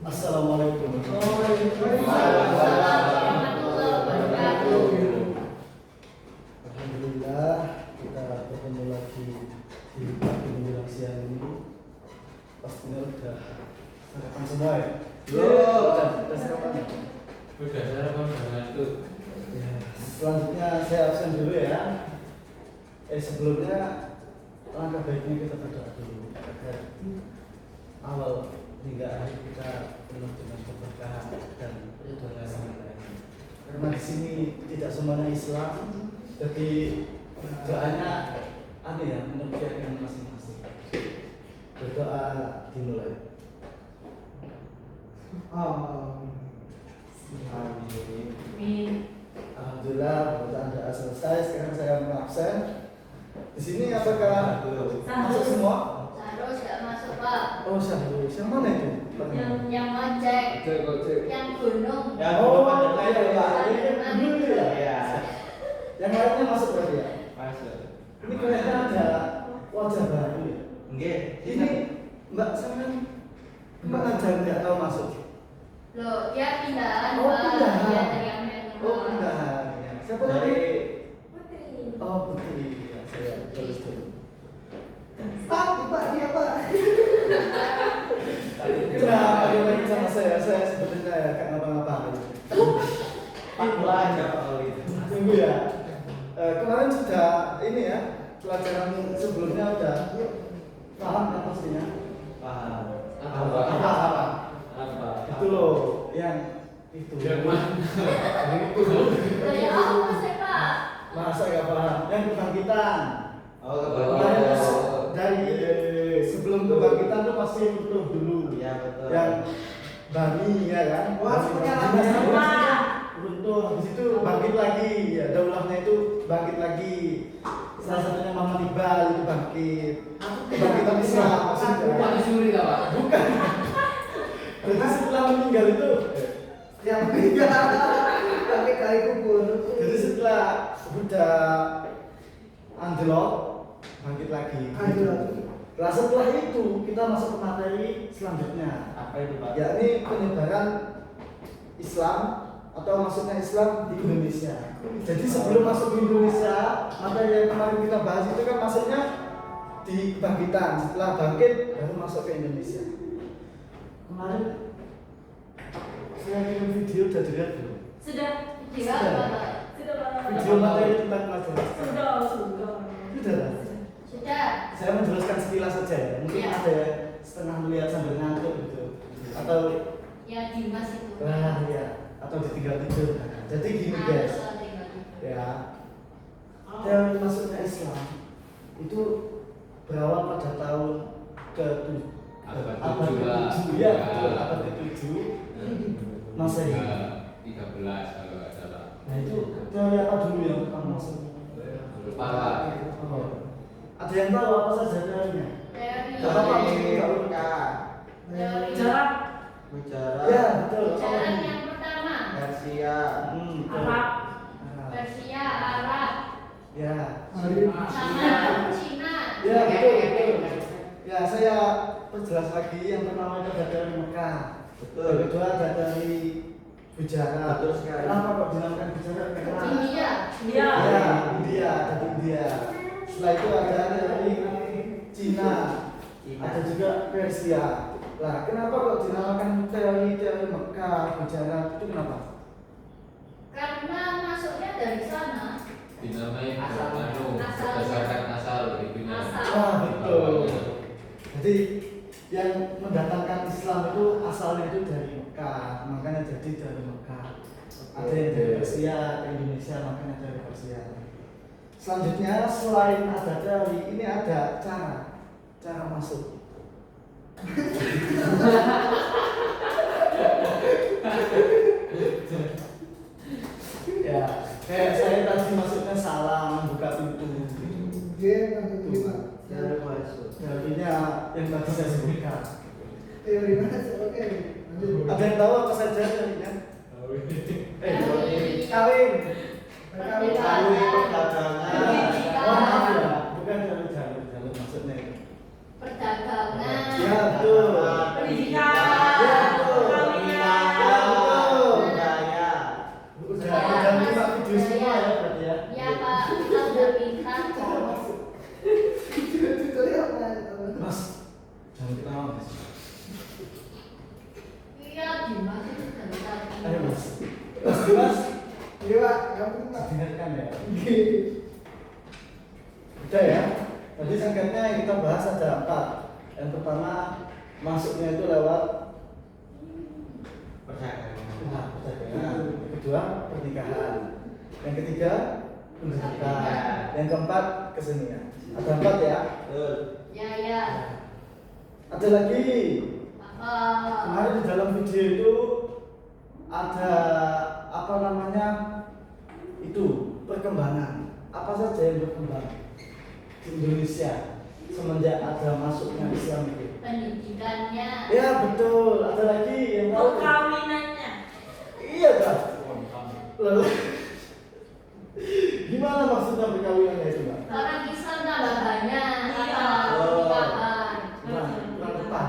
Assalamualaikum. Alhamdulillah kita bertemu lagi di pagi menjelang siang ini. Pastinya udah sarapan semua ya? Udah sarapan. Udah sarapan banget tuh. Ya, selanjutnya saya absen dulu ya. Sebelumnya langkah baiknya kita berdoa dulu agar awal hingga akhir kita penuh dengan keberkahan dan ridhonya Sang Ilahi. Karena di sini tidak semuanya Islam, jadi doanya ada ya menurut keyakinan masing-masing. Berdoa dimulai. Amin. Alhamdulillah bacaan doa selesai. Sekarang saya mau absen. Di sini apakah masuk semua? Harus gak masuk Pak. Oh Syahrus, yang mana itu? Yang ngojek, yang gunung. Oh, iya. Ya. Yang lainnya masuk berarti ya? Masuk. Ini kayaknya ada wajah baru ya? Nggih, Ini Mbak Sana memang aja nggak tahu masuk? Loh, dia pindahan Oh, Pak. pindahan. Dia dari Amerika. Oh pindahan. Siapa tadi? dari Putri. Oh Putri. Ya, saya tulis dulu. Pak, dia Pak. Kenapa dia lagi sama saya? Saya sebetulnya ya kayak ngapa-ngapain. Pak aja kalau itu. Tunggu ya. Kemarin sudah ini ya pelajaran sebelumnya udah paham ya pastinya. Paham. Apa? Apa? Itu loh yang itu. Yang mana? Itu. Dari apa sih Pak? Masa gak paham? Yang kebangkitan. Oh, Kemarin dari sebelum kebangkitan tuh pasti runtuh dulu. Iya betul. Yang Bani ya kan? Wah, semuanya Bani sama. runtuh, habis itu bangkit lagi. Ya, daulahnya itu bangkit lagi. Salah satunya Muhammad Iqbal itu bangkit. Kebangkitan Islam maksudnya. Pak disuruh enggak, Pak? Bukan. Jadi setelah meninggal itu, Yang meninggal pakai kali kubur. jadi setelah udah anjlok, bangkit lagi. Anjlok. Nah setelah itu kita masuk ke materi selanjutnya. Apa itu, Pak? Yakni penyebaran Islam atau masuknya Islam di Indonesia. Jadi sebelum masuk ke Indonesia, materi yang kemarin kita bahas itu kan masuknya di kebangkitan. Setelah bangkit baru masuk ke Indonesia. Kemarin saya kirim video udah dilihat belum? Sudah juga Sudah. Pak. Sudah Pak. Video materi tentang pelajaran. Sudah. Sudah lah. Sudah. Saya menjelaskan sekilas saja ya. Mungkin Ya. ada setengah melihat sambil ngantuk gitu. Atau Ya Dimas itu. ya, atau ditinggal tidur. Jadi gini guys. Ya, teori masuknya Islam itu berawal pada tahun Abad ke-7 ya, betul, abad ke-7 Masehi. 13 kalau nggak salah. Nah itu teori apa dulu yang pertama masuk? Lupa, Pak. Oh. Ada yang tahu apa saja teorinya? Teori. Gak apa-apa, mungkin nggak lupa. Teori. Bicara. Ya, betul. Jalan yang pertama. Persia. Betul. Arab. Arab. Persia, Arab. Ya. Sama Cina. Ya, betul. Ya, saya perjelas lagi. Yang pertama itu ada teori Mekah. Betul. Yang kedua ada teori Bujara. Betul sekali. Kenapa kok dinamakan Bujara? Karena India. Ya, India, dari India. Setelah itu ada dari Cina. Ada juga Persia. Nah, kenapa kok dinamakan teori Mekah, Bujara? Itu kenapa? Karena masuknya dari sana. Dinamai Asal. berdasarkan asal itunya. Asal. Ah, betul. Jadi yang mendatangkan Islam itu asalnya itu dari Mekah, makanya jadi dari Mekah. Ada yang dari Persia, ke Indonesia, makanya dari Persia. Selanjutnya selain ada teori, ini ada cara masuk. Ya, kayak saya tadi masuknya salah membuka pintu. Dia yang kelima. Cara masuk. Teorinya yang tadi saya sebutkan. Teori mana? Oke. Lanjut. Ada yang tahu apa saja teorinya? kawin. Perdagangan. Perdagangan. Oh, maaf ya, bukan jalur maksudnya itu. Perdagangan. Ya betul. Pendidikan. Ya betul. Perkawinan. Ya betul. Budaya. Udah kita video semua ya berarti ya. Ya Pak, kita udah pintar kok. Mas, jangan ketawa mas. Iya, Dimas itu dari tadi. Ayo mas. Mas, Iya Pak, kamu Pak. dengarkan ya. Udah ya. Tadi singkatnya yang kita bahas ada 4. Yang pertama masuknya itu lewat Perdagangan. perdagangan. Yang kedua pernikahan. Yang ketiga pendidikan. Yang keempat kesenian. Ada 4 ya. Betul. Ya. Ada lagi. Apa? Kemarin di dalam video itu ada apa namanya itu perkembangan apa saja yang berkembang di Indonesia semenjak ada masuknya Islam itu. Pendidikannya. Ya betul. Ada lagi yang tahu? Perkawinannya. Iya kan? Lalu gimana maksudnya perkawinannya itu Mbak? Orang Islam tambah banyak. Iya. Pernikahan. Kurang tepat.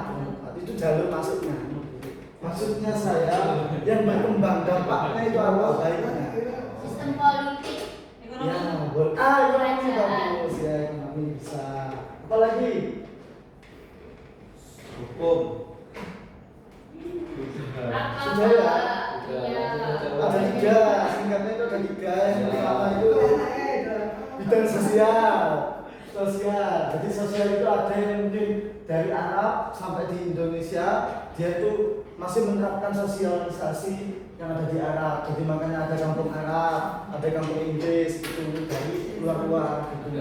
Itu jalur masuknya. Maksudnya saya yang berkembang dampaknya itu apa baiknya? Sistem politik. Ya, Ekonomi. ekonomi bagus ya, ekonomi bisa. Apalagi Hukum. Apa? Sudah ya? Iya. ada 3, singkatnya itu ada 3. Yang pertama itu bidang sosial. Jadi sosial itu ada yang mungkin dari Arab sampai di Indonesia, dia itu masih menerapkan sosialisasi yang ada di Arab. Jadi makanya ada kampung Arab, ada kampung Inggris itu dari luar-luar gitu.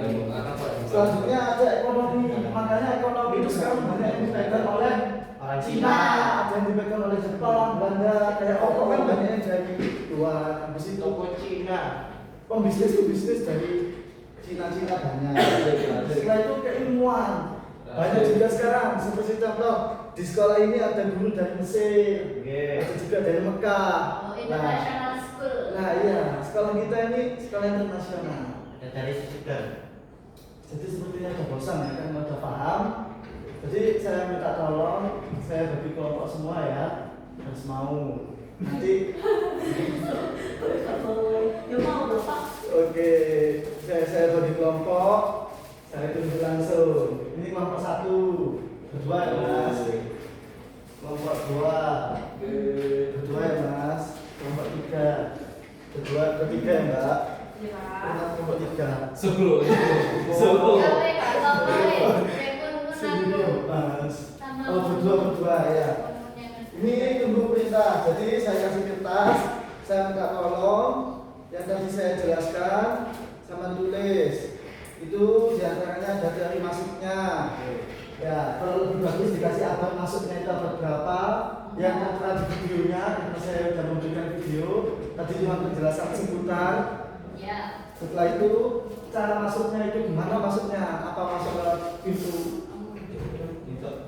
Selanjutnya ada ekonomi. Makanya ekonomi itu sekarang banyak yang dipegang oleh Orang Cina, ada yang dipegang oleh Jepang, Belanda, kayak Oppo kan banyak yang dari luar. Habis itu Toko Cina. pembisnis dari Cina banyak. Setelah itu keilmuan. Banyak juga sekarang, seperti contoh di sekolah ini ada guru dari Mesir, ada juga dari Mekah. Oh, international school. Nah iya, sekolah kita ini sekolah internasional. Ada dari Sudan. Jadi sepertinya ada bosan ya kan, udah paham. Jadi saya minta tolong, saya bagi kelompok semua ya, harus mau. Nanti Ya mau Bapak. oke, saya bagi kelompok, saya tunjuk langsung. Ini kelompok 1, berdua ya mas. Kelompok 2, berdua ya mas. Kelompok 3, ketiga ya mbak. Ya. Kelompok 3. Sebelum. Gawe gak apa-apa, Sendiri mas. Sama. Oh berdua ya. Ini tunggu perintah. Jadi saya kasih kertas, saya minta tolong yang tadi saya jelaskan sama tulis. Itu diantaranya ada dari masuknya. Ya, kalau lebih bagus dikasih abad masuknya itu abad berapa. Yang tertera di videonya, karena saya sudah memberikan video. Tadi cuma penjelasan sebutan. Ya. Setelah itu cara masuknya itu gimana masuknya? Apa masuk lewat pintu?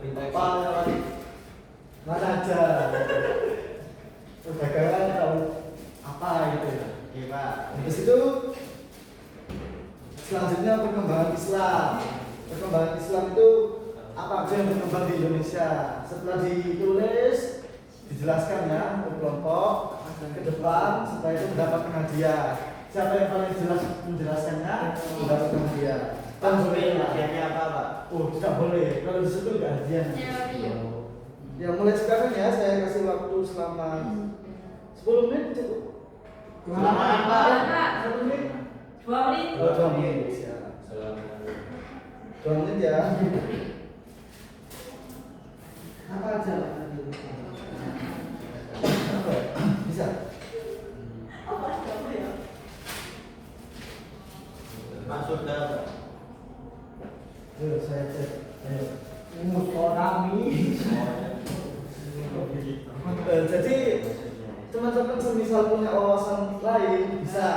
Apa lewat mana aja? Perdagangan atau apa gitu ya? Oke Pak. Habis itu selanjutnya perkembangan Islam. Perkembangan Islam itu apa aja yang berkembang di Indonesia? Setelah ditulis, dijelaskan ya ke kelompok ke depan supaya itu mendapatkan hadiah. Siapa yang paling jelas menjelaskannya mendapatkan hadiah. Pak, boleh hadiahnya apa Pak? Oh tidak boleh. Kalau di situ nggak hadiah. Teori. Ya mulai sekarang ya saya kasih waktu selama 10 menit cukup. Kelamaan Pak. 1 menit. 2 menit. Oh, 2 menit ya. 2 menit ya. Apa aja Pak? Apa ya? Bisa. Apa ya? Masuk ke Ayo saya cek. Ayo. Musorami. Jadi teman-teman semisal punya wawasan lain bisa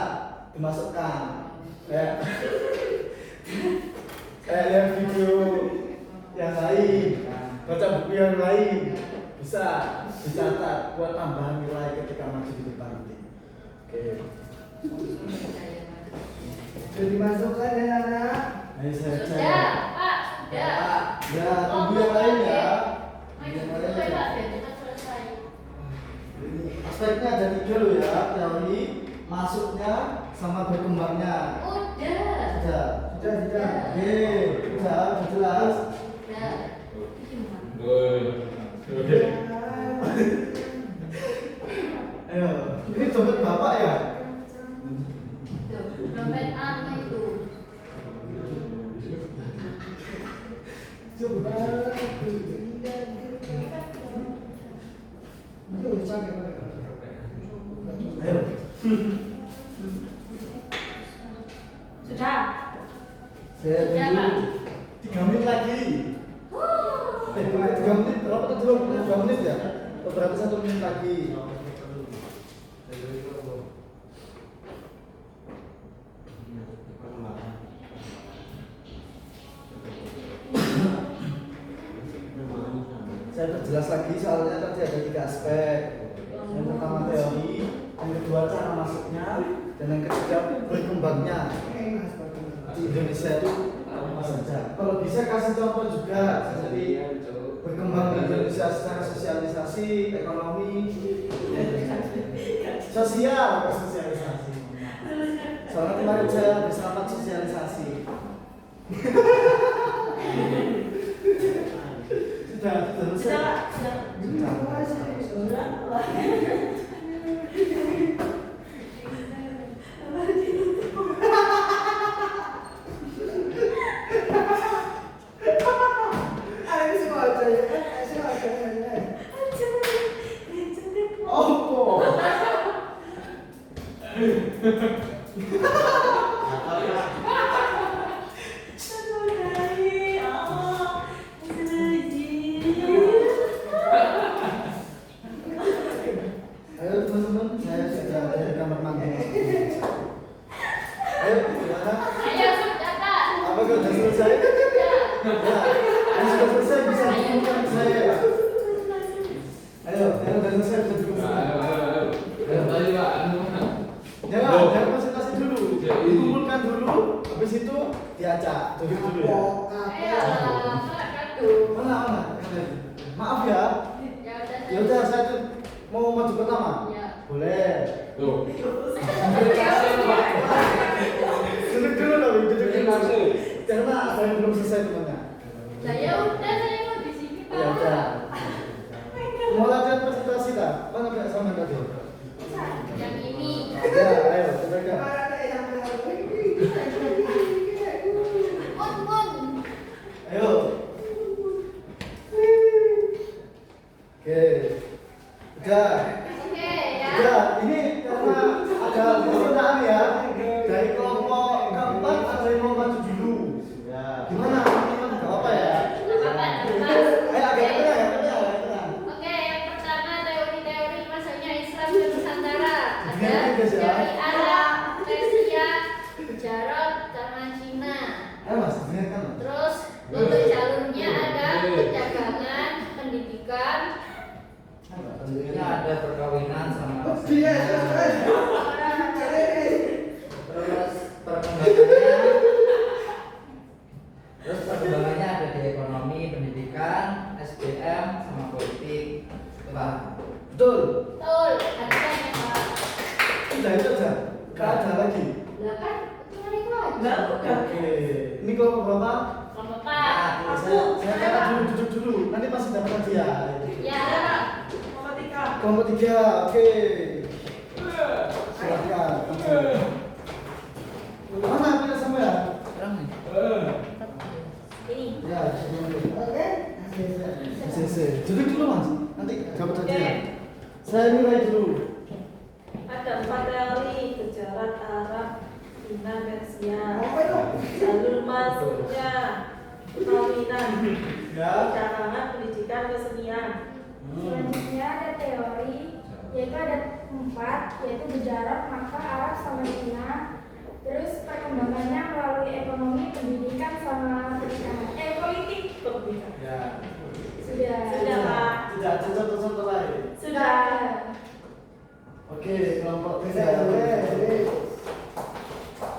dimasukkan. Kayak lihat video yang lain, baca buku yang lain, bisa dicatat buat tambahan nilai ketika maju di depan nanti. Oke. Sudah dimasukkan ya anak. Ayo saya Sudah, cek. Pak, sudah. Ya, tunggu yang lain ya. Maju Yang dulu lain. ya, Pak, biar cepat selesai. Aspeknya ada 3 loh ya, teori, masuknya, sama berkembangnya. Udah. Sudah. Sudah. Oke, sudah jelas. Udah. Gimana? Oke. Ayo, ini dompet bapak ya? Tuh, dompet apa itu? Coba. Ayo. Sudah. Saya Sudah, tunggu Pak. 3 menit lagi. 3 menit, berapa tuh 2 menit ya? Atau berarti 1 menit lagi? Saya perjelas lagi soalnya tadi ada 3 aspek. Yang pertama teori, yang kedua cara masuknya, dan yang ketiga berkembangnya. Di Indonesia itu apa saja. Kalau bisa kasih contoh juga, jadi berkembang di Indonesia secara sosialisasi, ekonomi, sosialisasi. Soalnya kemarin saya habis rapat sosialisasi. Sudah selesai. Oh, kok. Ayo teman-teman, saya sudah ada di kamar mandi. Ayo, gimana? Ayo, sudah, Pak. Apa kalau sudah selesai? Sudah. Ya, yang sudah selesai bisa dihubungkan ke saya. Ayo, yang sudah selesai bisa dihubungkan. Tadi Pak, anu mana? Jangan presentasi dulu. Dikumpulkan dulu, habis itu diajak. Joget dulu ya. Ayo, Pak, aduh. Mana? Maaf ya. Ya udah, saya tuh mau maju pertama. Ya. Boleh. Tuh. Duduk dulu dong, duduk Ini dulu. langsung. Karena ada yang belum selesai temannya. Nah, ya udah, saya mau di sini, Pak. Ya udah. Mau latihan presentasi tak? Mana kayak sama tadi? Yang ini. Ya, ayo, coba. Pun. Ayo. Oke. Udah. Oke, ya. Udah, ini karena ada permintaan ya. Dari kelompok keempat ada yang mau maju dulu. Ya. Gimana? Teman-teman, enggak apa-apa ya? Nggak apa-apa, nggak Ayo, apa-apa. agak tenang, agak tenang, agak tenang. Oke, yang pertama teori-teori masuknya Islam ke Nusantara. Ada Gimana, guys, ya? dari Arab, Persia, Jarot, sama Cina. Ayo Mas, dengarkan. Terus untuk jalurnya ada perdagangan, pendidikan, Tentunya ada perkawinan sama Dia, terus perkembangannya ada di ekonomi, pendidikan, SDM sama politik. Itu Pak. Betul. betul. Ada banyak, Pak. Udah itu aja. Enggak ada lagi. Lah kan cuma itu aja. Enggak, bukan. Oke. Ini kelompok berapa? Sama Pak. Saya kata dulu, duduk dulu. Nanti pasti dapat hadiah. Ya. Matematika. Kelompok 3, oke. Silakan. Mana pilih sama ya? Terang nih. Ini. Ya, sebelum itu. Duduk dulu Mas. Nanti dapat hadiah. Saya nilai dulu. Ada 4 teori: Gujarat, Arab, Cina, Persia. Apa itu? Jalur masuknya perkawinan, Ya. perdagangan, pendidikan, kesenian. Selanjutnya ada teori, yaitu ada 4, yaitu Gujarat, Makkah, Arab, sama Cina. Terus perkembangannya melalui ekonomi, pendidikan, sama perikanan. Politik, pendidikan. Ya. Sudah. Sudah, Pak. Tidak ada contoh-contoh lain. Sudah. Oke, kelompok 3. Boleh.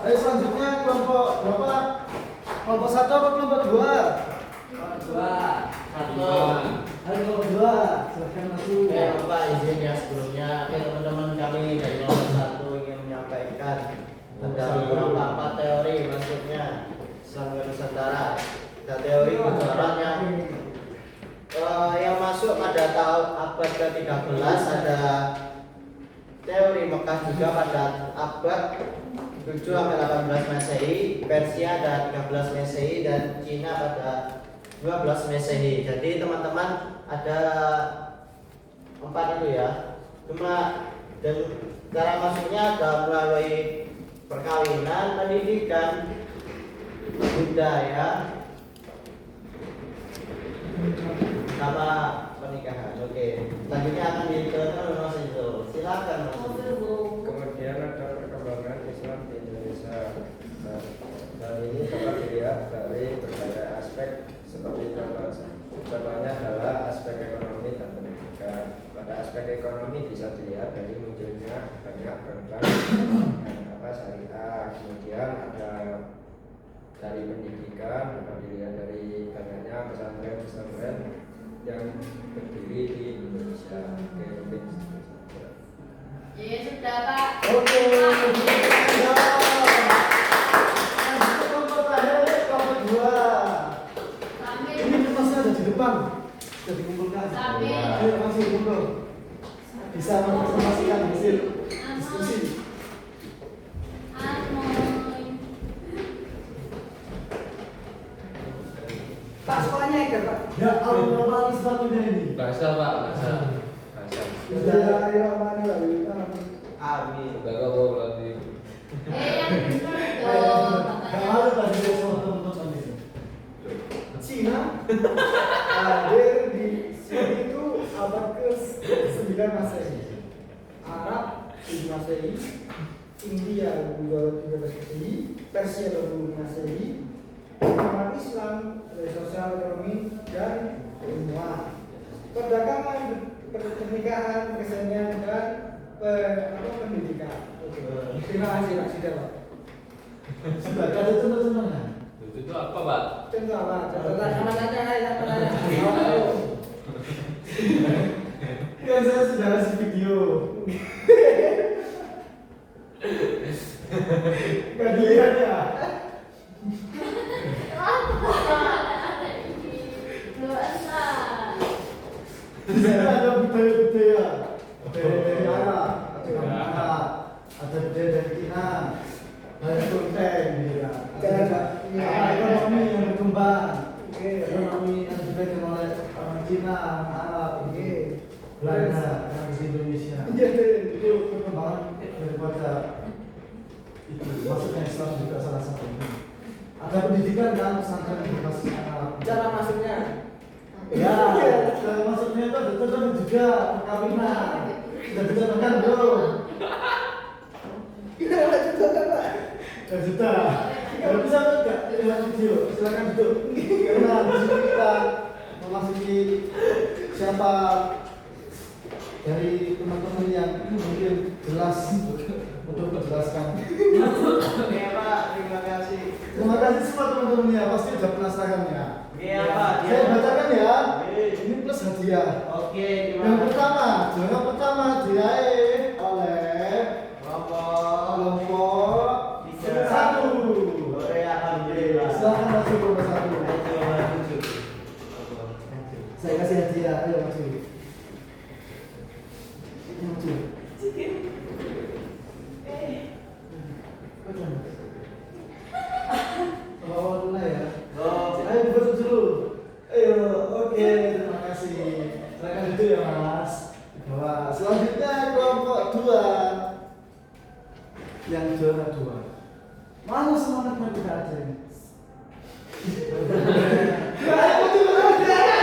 Ayo selanjutnya kelompok berapa? Kelompok 1 atau kelompok 2? Dua. Ayo kelompok 2, silahkan masuk. Pak izin ya sebelumnya teman-teman kami dari kelompok 1 ingin menyampaikan ada beberapa teori maksudnya Islam Nusantara. Ada teori bocoran yang masuk pada tahun abad ke-13, ada teori Mekah juga pada abad 7 sampai 18 Masehi, Persia ada 13 Masehi dan Cina pada 12 Masehi. Jadi teman-teman ada 4 itu ya. Cuma dan cara masuknya ada melalui perkawinan, pendidikan, budaya, sama pernikahan. Oke. Selanjutnya akan diteruskan Mas itu. Silakan Mas. Kemudian ada perkembangan Islam di Indonesia. Dan ini dapat dilihat dari berbagai aspek seperti contohnya adalah aspek ekonomi dan pendidikan. Pada aspek ekonomi bisa dilihat dari munculnya banyak bank syariah. Kemudian ada dari pendidikan dapat dilihat dari banyaknya pesantren-pesantren yang berdiri di Indonesia. Ya sudah Pak. Oke. Kelompok terakhir kelompok 2. Sambil. Ini masih ada di depan. Sudah dikumpulkan. Sambil. Ayo masih kumpul. Bisa menginformasikan hasil diskusi. Pak sekolahnya ikut Pak. Ya, Allah sepatunya ini. Bahasa Pak, bahasa. Bismillahirrahmanirrahim. Amin. Bapak mau berarti. Yang benar dong. Kalau tadi dia sama teman-teman itu. Cina hadir di sini itu abad ke-9 Masehi. Arab 7 Masehi, India 13 Masehi, Persia 20 Masehi, umat Islam dari sosial ekonomi dan ilmuwan, perdagangan, pernikahan, kesenian dan pendidikan. Oke. Terima kasih Pak Sidar Pak. Sudah ada contoh-contohnya. Itu apa Pak? Contoh apa? Contoh Sama saja, sama saja. Kan saya sudah kasih video. Gak dilihat ya? Di sana ada budaya-budaya dari Arab, ada budaya dari Cina, dari Turki, ekonomi yang berkembang, ekonomi yang dipegang oleh orang Cina, Arab, Belanda, yang di Indonesia. Itu perkembangan daripada itu. Masuknya Islam juga salah satunya. Ada pendidikan dan pesantren berbasis Arab. Cara masuknya. Ya, cara masuknya itu ada contohnya juga perkawinan. Sudah dicontohkan belum? Ya sudah. Kalau bisa enggak lihat video, silakan duduk. Karena di sini kita memasuki siapa dari teman-teman yang mungkin jelas untuk menjelaskan. Oke Pak, terima kasih. Terima kasih semua teman-teman ya, pasti sudah penasaran ya. Iya Pak. Saya bacakan ya. Ini plus hadiah. Oke, Yang pertama, juara pertama diraih oleh kelompok 1. Oke, alhamdulillah. Silakan masuk kelompok 1. Ayo maju. Saya kasih hadiah, ayo maju. Maju. Bawa dulu ya. Ayo difoto dulu. Ayo, oke, terima kasih. Silakan duduk ya Mas. Bawa. Selanjutnya kelompok 2 yang juara 2. Mana semangatnya kita aja ini? Ayo dulu aja.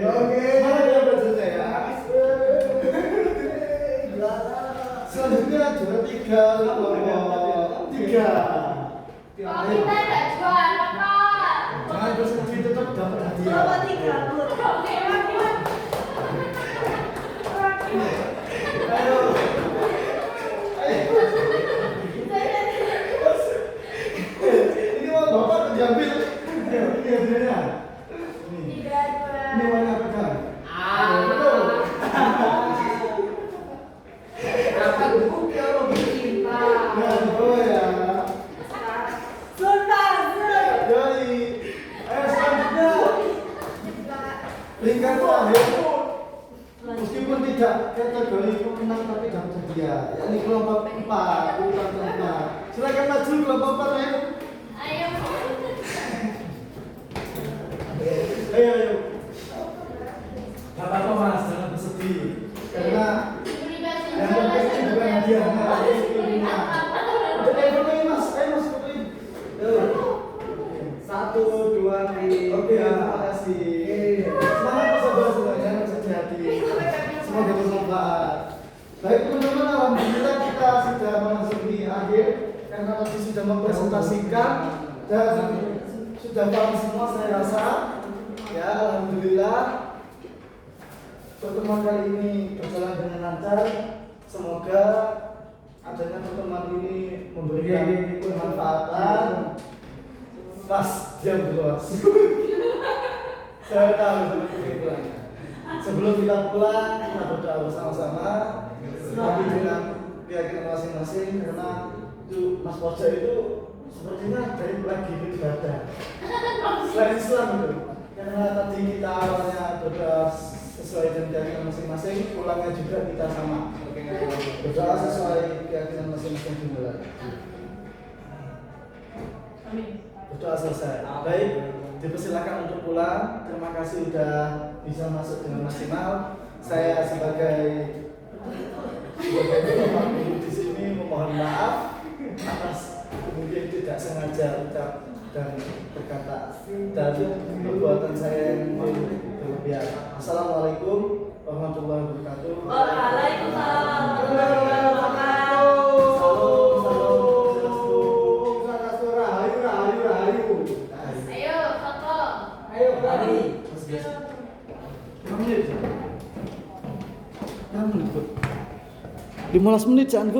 Oke. Mana dia bacanya ya? Selanjutnya juara 3 kelompok tiga. Oh, kita ada juara, Pak. Jangan bersedih, tetap dapat hadiah. Berapa tiga? Oke, wakil. Ayo. Ini mau bapak diambil. Ayo, ini hadiahnya. Ini. 3, 2. Ini warna pegang. Betul. Dapat buku teologi cinta. Ya, betul ya. Sultan. Jadi, ayo selanjutnya. Lingkar terakhir. Meskipun tidak kategori pemenang tapi dapat hadiah. Yakni kelompok 4, urutan keempat. Silakan maju kelompok 4 ya. Ayo. Ayo. Gak apa-apa mas, jangan bersedih. Karena Diberi bahasa yang penting ini bukan hadiah, tapi ilmunya. Fotoin mas, ayo mas fotoin. Satu, dua, tiga. Oke, terima kasih. Semangat saudara-saudara, jangan sedih hati. Semoga bermanfaat. Baik teman-teman, alhamdulillah kita sudah memasuki akhir karena tadi sudah mempresentasikan dan sudah paham semua saya rasa. Ya, alhamdulillah pertemuan kali ini berjalan dengan lancar. Semoga adanya pertemuan ini memberikan kemanfaatan. Pas jam keluar. Saya tahu seperti itu. Sebelum kita pulang, kita berdoa bersama-sama. Tapi dengan keyakinan masing-masing karena itu Mas Pojo itu sepertinya dari lagi beribadah. Selain Islam itu. Karena tadi kita awalnya berdoa sesuai dengan keyakinan masing-masing, pulangnya juga kita sama. Berdoa sesuai keyakinan masing-masing dimulai. Amin. Berdoa selesai. Baik, dipersilakan untuk pulang. Terima kasih sudah bisa masuk dengan maksimal. Saya sebagai penumpang di sini memohon maaf atas mungkin tidak sengaja ucap dan berkata dan perbuatan saya yang berlebihan. Assalamualaikum warahmatullahi wabarakatuh. Waalaikumsalam warahmatullahi wabarakatuh. Ayo, foto. Ayo, Bali. 15 menit jangan